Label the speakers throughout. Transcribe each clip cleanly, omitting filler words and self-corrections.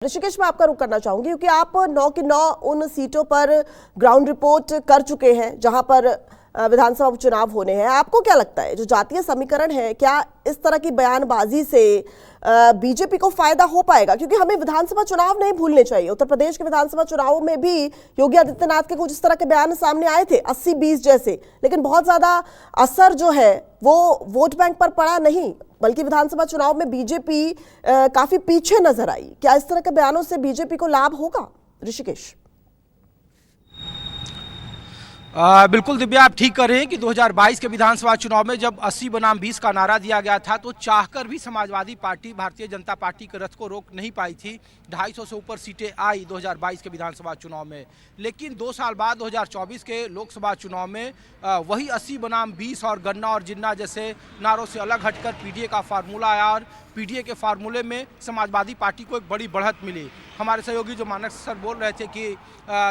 Speaker 1: ऋषिकेश, मैं आपका रुख करना चाहूंगी क्योंकि आप 9 की 9 उन सीटों पर ग्राउंड रिपोर्ट कर चुके हैं जहां पर विधानसभा उपचुनाव होने हैं। आपको क्या लगता है जो जातीय समीकरण है, क्या इस तरह की बयानबाजी से बीजेपी को फायदा हो पाएगा? क्योंकि हमें विधानसभा चुनाव नहीं भूलने चाहिए। उत्तर प्रदेश के विधानसभा चुनावों में भी योगी आदित्यनाथ के कुछ इस तरह के बयान सामने आए थे, 80-20 जैसे, लेकिन बहुत ज्यादा असर जो है वो वोट बैंक पर पड़ा नहीं, बल्कि विधानसभा चुनाव में बीजेपी काफी पीछे नजर आई। क्या इस तरह के बयानों से बीजेपी को लाभ होगा? ऋषिकेश।
Speaker 2: बिल्कुल दिव्या, आप ठीक कर रहे हैं कि 2022 के विधानसभा चुनाव में जब 80 बनाम 20 का नारा दिया गया था तो चाहकर भी समाजवादी पार्टी, भारतीय जनता पार्टी के रथ को रोक नहीं पाई थी। 250 से ऊपर सीटें आई 2022 के विधानसभा चुनाव में, लेकिन 2 साल बाद 2024 के लोकसभा चुनाव में वही 80 बनाम 20 और गन्ना और जिन्ना जैसे नारों से अलग हटकर पीडीए का फार्मूला आया और पीडीए के फार्मूले में समाजवादी पार्टी को एक बड़ी बढ़त मिली। हमारे सहयोगी जो मानक सर बोल रहे थे कि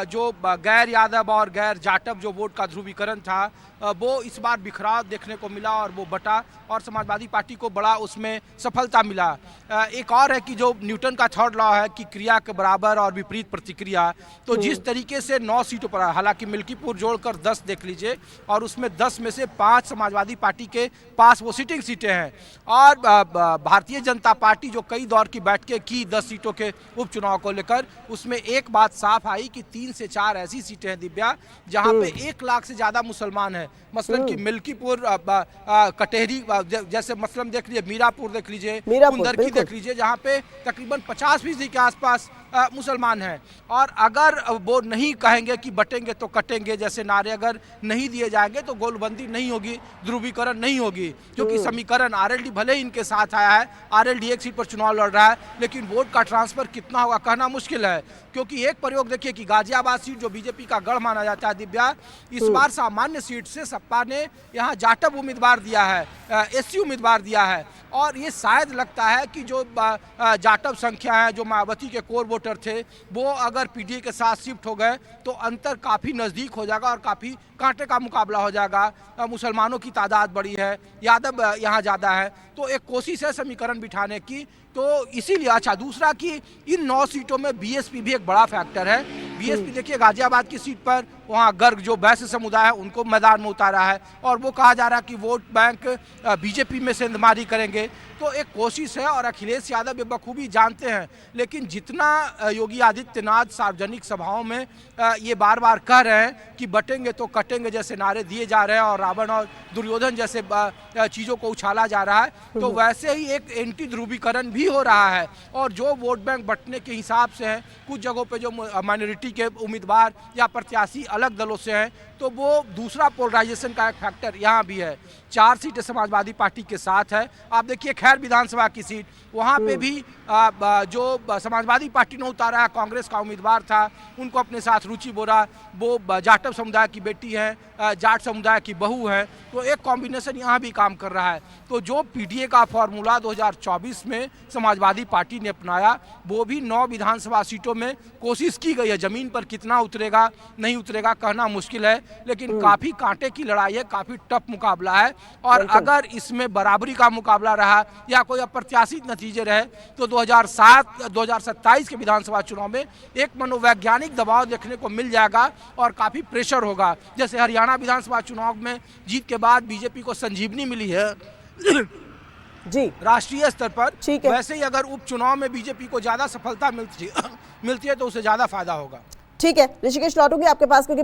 Speaker 2: जो गैर यादव और गैर जाटव जो वोट का ध्रुवीकरण था वो इस बार बिखराव देखने को मिला और वो बटा और समाजवादी पार्टी को बड़ा उसमें सफलता मिला। एक और है कि जो न्यूटन का थर्ड लॉ है कि क्रिया के बराबर और विपरीत प्रतिक्रिया, तो जिस तरीके से 9 सीटों पर, हालांकि मिल्कीपुर जोड़कर 10 देख लीजिए और उसमें 10 में से 5 समाजवादी पार्टी के पास वो सिटिंग सीटें हैं और भारतीय जनता पार्टी जो कई दौर की बैठकें की 10 सीटों के उपचुनाव को लेकर, उसमें एक बात साफ आई कि 3 से 4 ऐसी सीटें हैं दिव्या जहां पे 1 लाख से ज्यादा मुसलमान हैं। मसलन कि मिल्कीपुर, कटेहरी जैसे मसलन देख लीजिए, मीरापुर देख लीजिए, कुंदरकी देख लीजिए, जहाँ पे तकरीबन 50% के आसपास मुसलमान हैं। और अगर वो नहीं कहेंगे कि बटेंगे तो कटेंगे जैसे नारे अगर नहीं दिए जाएंगे तो गोलबंदी नहीं होगी, ध्रुवीकरण नहीं होगी, क्योंकि समीकरण आरएलडी भले ही इनके साथ आया है, आरएलडी एक सीट पर चुनाव लड़ रहा है, लेकिन वोट का ट्रांसफर कितना होगा कहना मुश्किल है। क्योंकि एक प्रयोग देखिए कि गाजियाबाद सीट जो बीजेपी का गढ़ माना जाता है दिव्या, इस बार सामान्य सीट से सपा ने यहाँ जाटव उम्मीदवार दिया है, एससी उम्मीदवार दिया है और ये शायद लगता है कि जो जाटव संख्या है, जो मायावती के कोर वोटर थे, वो अगर पीडीए के साथ शिफ्ट हो गए तो अंतर काफ़ी नज़दीक हो जाएगा और काफ़ी कांटे का मुकाबला हो जाएगा। मुसलमानों की तादाद बड़ी है, यादव यहाँ ज़्यादा है, तो एक कोशिश है समीकरण बिठाने की। तो इसीलिए अच्छा, दूसरा कि इन 9 सीटों में बीएसपी भी एक बड़ा फैक्टर है। बीएसपी देखिए गाजियाबाद की सीट पर वहाँ गर्ग जो वैश्य समुदाय है उनको मैदान में उतारा है और वो कहा जा रहा है कि वोट बैंक बीजेपी में सेंधमारी करेंगे, तो एक कोशिश है और अखिलेश यादव ये बखूबी जानते हैं। लेकिन जितना योगी आदित्यनाथ सार्वजनिक सभाओं में ये बार बार कह रहे हैं कि बटेंगे तो कटेंगे जैसे नारे दिए जा रहे हैं और रावण और दुर्योधन जैसे चीज़ों को उछाला जा रहा है, तो वैसे ही एक एंटी ध्रुवीकरण भी हो रहा है। और जो वोट बैंक बंटने के हिसाब से है, कुछ जगहों पे जो माइनॉरिटी के उम्मीदवार या प्रत्याशी अलग दलों से हैं, तो वो दूसरा पोलराइजेशन का एक फैक्टर यहाँ भी है। 4 सीटें समाजवादी पार्टी के साथ है। आप देखिए खैर विधानसभा की सीट, वहाँ पे भी जो समाजवादी पार्टी ने उतारा है, कांग्रेस का उम्मीदवार था, उनको अपने साथ रुचि बोरा, वो जाटव समुदाय की बेटी है, जाट समुदाय की बहू है, तो एक कॉम्बिनेशन यहाँ भी काम कर रहा है। तो जो पीडीए का फॉर्मूला 2024 में समाजवादी पार्टी ने अपनाया, वो भी 9 विधानसभा सीटों में कोशिश की गई है। जमीन पर कितना उतरेगा नहीं उतरेगा कहना मुश्किल है, लेकिन काफ़ी कांटे की लड़ाई है, काफ़ी टफ मुकाबला है। और अगर इसमें बराबरी का मुकाबला रहा या कोई अप्रत्याशित नतीजे रहे तो 2027 के विधानसभा चुनाव में एक मनोवैज्ञानिक दबाव देखने को मिल जाएगा और काफ़ी प्रेशर होगा। जैसे हरियाणा विधानसभा चुनाव में जीत के बाद बीजेपी को संजीवनी मिली है
Speaker 1: जी
Speaker 2: राष्ट्रीय स्तर पर, वैसे ही अगर उपचुनाव में बीजेपी को ज़्यादा सफलता मिलती है तो उसे ज़्यादा फायदा होगा।
Speaker 1: ठीक है ऋषिकेश, लौटूंगी आपके पास क्योंकि